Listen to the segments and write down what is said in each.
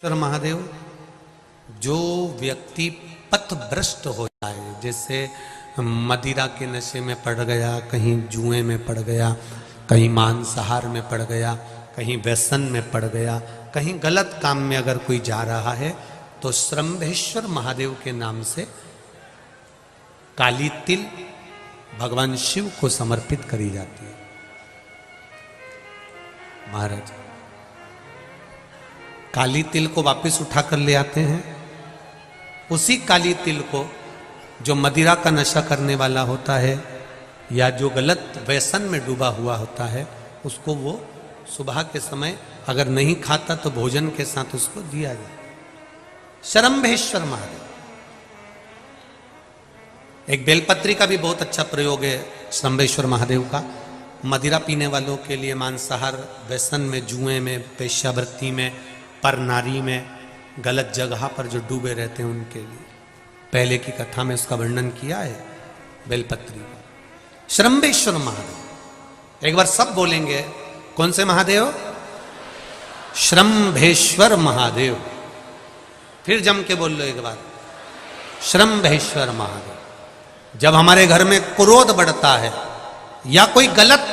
महादेव, जो व्यक्ति पथभ्रष्ट हो जाए, जैसे मदिरा के नशे में पड़ गया, कहीं जुए में पड़ गया, कहीं मांसाहार में पड़ गया, कहीं व्यसन में पड़ गया, कहीं गलत काम में अगर कोई जा रहा है, तो श्रंभेश्वर महादेव के नाम से काली तिल भगवान शिव को समर्पित करी जाती है। महाराज काली तिल को वापस उठाकर ले आते हैं। उसी काली तिल को जो मदिरा का नशा करने वाला होता है या जो गलत व्यसन में डूबा हुआ होता है, उसको वो सुबह के समय अगर नहीं खाता तो भोजन के साथ उसको दिया जाए। श्रंभेश्वर महादेव। एक बेलपत्री का भी बहुत अच्छा प्रयोग है श्रंभेश्वर महादेव का। मदिरा पीने वालों के लिए, मांसाहार, व्यसन में, जुए में, वेश्यावृत्ति में, पर नारी में, गलत जगह पर जो डूबे रहते हैं उनके लिए। पहले की कथा में उसका वर्णन किया है बेलपत्री का। श्रंभेश्वर महादेव। एक बार सब बोलेंगे, कौन से महादेव? श्रंभेश्वर महादेव। फिर जम के बोल लो एक बार, श्रंभेश्वर महादेव। जब हमारे घर में क्रोध बढ़ता है या कोई गलत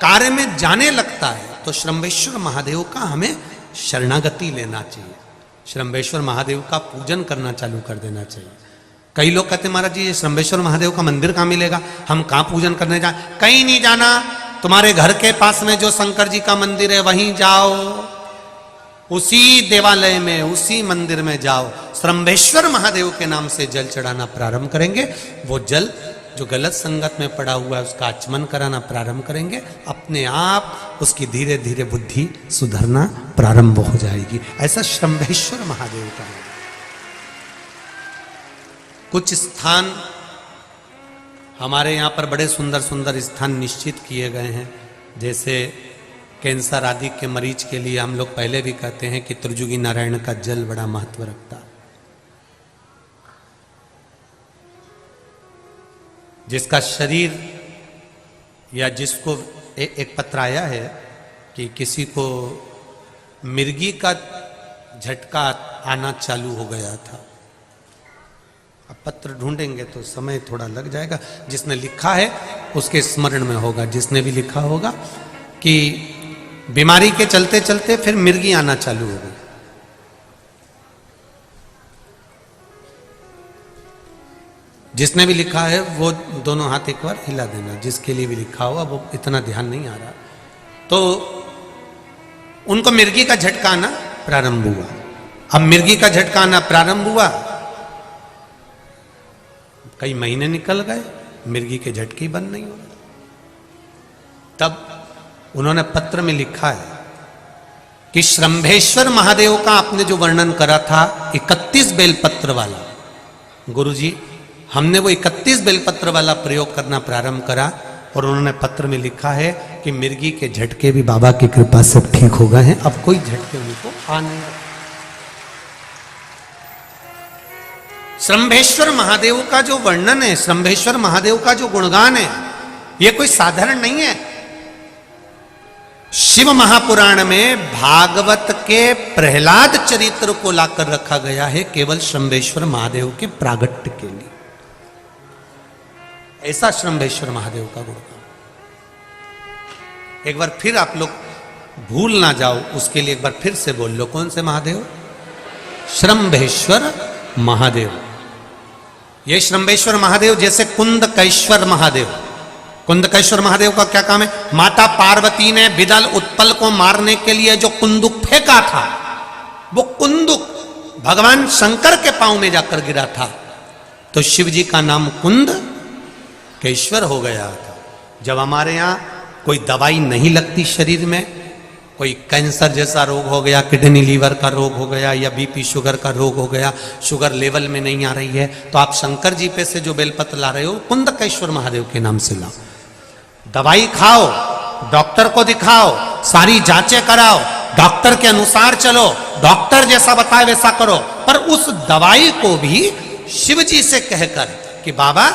कार्य में जाने लगता है, तो श्रंभेश्वर महादेव का हमें शरणागति लेना चाहिए। श्रंभेश्वर महादेव का पूजन करना चालू कर देना चाहिए। कई लोग कहते हैं महाराज जी, ये श्रंभेश्वर महादेव का मंदिर कहाँ मिलेगा, हम कहाँ पूजन करने जाए? कहीं नहीं जाना, तुम्हारे घर के पास में जो शंकर जी का मंदिर है वहीं जाओ, उसी देवालय में, उसी मंदिर में जाओ। श्रंभेश्वर महादेव के नाम से जल चढ़ाना प्रारंभ करेंगे। वो जल जो गलत संगत में पड़ा हुआ है उसका आचमन कराना प्रारंभ करेंगे। अपने आप उसकी धीरे धीरे बुद्धि सुधरना प्रारंभ हो जाएगी। ऐसा श्रंभेश्वर महादेव का है। कुछ स्थान हमारे यहाँ पर बड़े सुंदर सुंदर स्थान निश्चित किए गए हैं। जैसे कैंसर आदि के मरीज के लिए हम लोग पहले भी कहते हैं कि त्रिजुगी नारायण का जल बड़ा महत्व रखता है। जिसका शरीर या जिसको एक पत्र आया है कि किसी को मिर्गी का झटका आना चालू हो गया था। अब पत्र ढूंढेंगे तो समय थोड़ा लग जाएगा। जिसने लिखा है उसके स्मरण में होगा। जिसने भी लिखा होगा कि बीमारी के चलते चलते फिर मिर्गी आना चालू हो गई। जिसने भी लिखा है वो दोनों हाथ एक बार हिला देना। जिसके लिए भी लिखा हुआ वो इतना ध्यान नहीं आ रहा, तो उनको मिर्गी का झटका आना प्रारंभ हुआ। अब मिर्गी का झटका आना प्रारंभ हुआ, कई महीने निकल गए, मिर्गी के झटके बंद नहीं हो रहे। तब उन्होंने पत्र में लिखा है कि श्रंभेश्वर महादेव का आपने जो वर्णन करा था 31 बेलपत्र वाला, गुरुजी हमने वो 31 बेलपत्र वाला प्रयोग करना प्रारंभ करा। और उन्होंने पत्र में लिखा है कि मिर्गी के झटके भी बाबा की कृपा से ठीक हो गए हैं। अब कोई झटके उनको आ नहीं। श्रंभेश्वर महादेव का जो वर्णन है, श्रंभेश्वर महादेव का जो गुणगान है, ये कोई साधारण नहीं है। शिव महापुराण में भागवत के प्रहलाद चरित्र को लाकर रखा गया है केवल श्रंभेश्वर महादेव के प्रागट्य के लिए। ऐसा श्रंभेश्वर महादेव का गुणगान। एक बार फिर आप लोग भूल ना जाओ, उसके लिए एक बार फिर से बोल लो, कौन से महादेव? श्रंभेश्वर महादेव। ये श्रंभेश्वर महादेव जैसे कुंदकेश्वर महादेव। कुंदकेश्वर महादेव का क्या काम है? माता पार्वती ने बिदल उत्पल को मारने के लिए जो कुंदुक फेंका था, वो कुंदुक भगवान शंकर के पांव में जाकर गिरा था, तो शिव जी का नाम कुंदकेश्वर हो गया था। जब हमारे यहाँ कोई दवाई नहीं लगती शरीर में, कोई कैंसर जैसा रोग हो गया, किडनी लीवर का रोग हो गया, या बीपी शुगर का रोग हो गया, शुगर लेवल में नहीं आ रही है, तो आप शंकर जी पे से जो बेलपत्र ला रहे हो कुंदकेश्वर महादेव के नाम से लाओ। दवाई खाओ, डॉक्टर को दिखाओ, सारी जांचें कराओ, डॉक्टर के अनुसार चलो, डॉक्टर जैसा बताए वैसा करो, पर उस दवाई को भी शिव जी से कहकर कि बाबा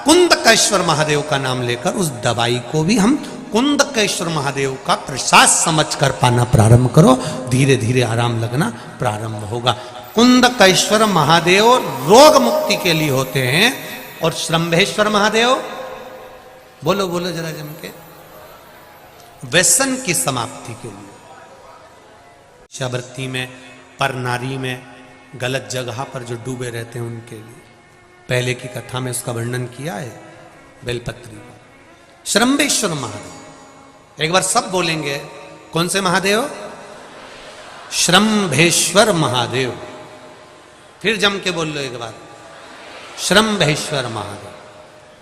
कुंदकेश्वर महादेव का नाम लेकर उस दवाई को भी हम कुंदकेश्वर महादेव का प्रसाद समझकर पाना प्रारंभ करो, धीरे धीरे आराम लगना प्रारंभ होगा। कुंदकेश्वर महादेव रोग मुक्ति के लिए होते हैं और श्रंभेश्वर महादेव, बोलो बोलो जरा जम के, व्यसन की समाप्ति के लिए, शिष्यावृत्ति में, पर नारी में, गलत जगह पर जो डूबे रहते हैं उनके लिए। पहले की कथा में उसका वर्णन किया है बेलपत्री का। श्रंभेश्वर महादेव, एक बार सब बोलेंगे, कौन से महादेव? श्रंभेश्वर महादेव। फिर जम के बोल लो एक बार, श्रंभेश्वर महादेव।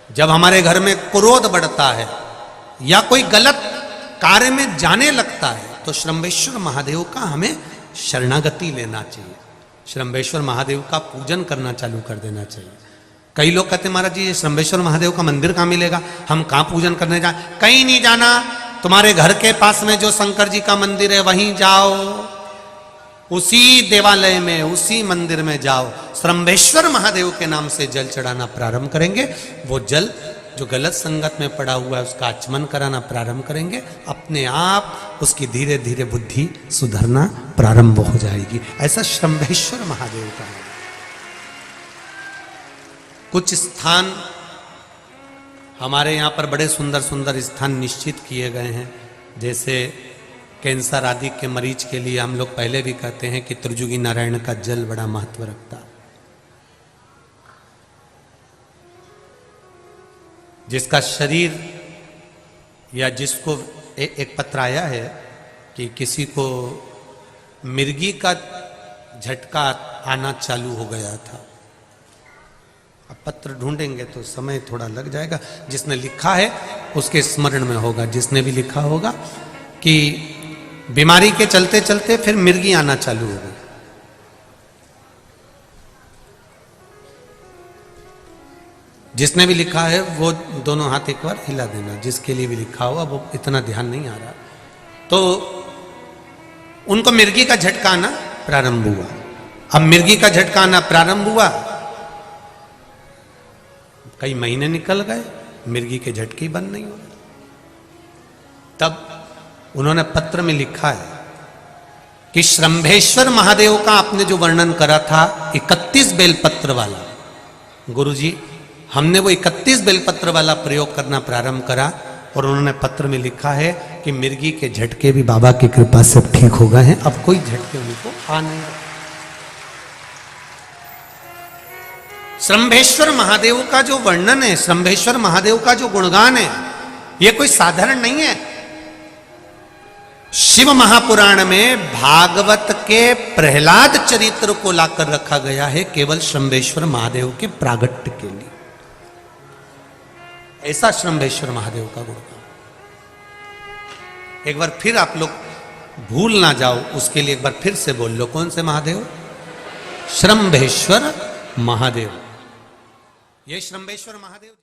जब हमारे घर में क्रोध बढ़ता है या कोई गलत कार्य में जाने लगता है तो श्रंभेश्वर महादेव का हमें शरणागति लेना चाहिए, श्रंभेश्वर महादेव का पूजन करना चालू कर देना चाहिए। कई लोग कहते हैं महाराज जी ये श्रंभेश्वर महादेव का मंदिर कहाँ मिलेगा, हम कहाँ पूजन करने जाए? कहीं नहीं जाना, तुम्हारे घर के पास में जो शंकर जी का मंदिर है वहीं जाओ, उसी देवालय में, उसी मंदिर में जाओ, श्रंभेश्वर महादेव के नाम से जल चढ़ाना प्रारंभ करेंगे। वो जल जो गलत संगत में पड़ा हुआ है उसका आचमन कराना प्रारंभ करेंगे, अपने आप उसकी धीरे धीरे बुद्धि सुधरना प्रारंभ हो जाएगी। ऐसा श्रंभेश्वर महादेव का है। कुछ स्थान हमारे यहाँ पर बड़े सुंदर सुंदर स्थान निश्चित किए गए हैं, जैसे कैंसर आदि के मरीज के लिए हम लोग पहले भी कहते हैं कि त्रिजुगी नारायण का जल बड़ा महत्व रखता है। जिसका शरीर या जिसको एक पत्र आया है कि किसी को मिर्गी का झटका आना चालू हो गया था। अब पत्र ढूंढेंगे तो समय थोड़ा लग जाएगा, जिसने लिखा है उसके स्मरण में होगा। जिसने भी लिखा होगा कि बीमारी के चलते चलते फिर मिर्गी आना चालू हो गई, जिसने भी लिखा है वो दोनों हाथ एक बार हिला देना, जिसके लिए भी लिखा हुआ वो इतना ध्यान नहीं आ रहा। तो उनको मिर्गी का झटका आना प्रारंभ हुआ। अब मिर्गी का झटका आना प्रारंभ हुआ, कई महीने निकल गए, मिर्गी के झटके बंद नहीं हो रहे। तब उन्होंने पत्र में लिखा है कि श्रंभेश्वर महादेव का आपने जो वर्णन करा था 31 बेलपत्र वाला, गुरुजी हमने वो 31 बेलपत्र वाला प्रयोग करना प्रारंभ करा और उन्होंने पत्र में लिखा है कि मिर्गी के झटके भी बाबा की कृपा से ठीक हो गए हैं, अब कोई झटके उनको आ नहीं रहे। श्रंभेश्वर महादेव का जो वर्णन है, श्रंभेश्वर महादेव का जो गुणगान है, ये कोई साधारण नहीं है। शिव महापुराण में भागवत के प्रहलाद चरित्र को लाकर रखा गया है केवल श्रंभेश्वर महादेव के प्रागट्य के लिए। ऐसा श्रंभेश्वर महादेव का गुणगान एक बार फिर आप लोग भूल ना जाओ, उसके लिए एक बार फिर से बोल लो, कौन से महादेव? श्रंभेश्वर महादेव। ये श्रंभेश्वर महादेव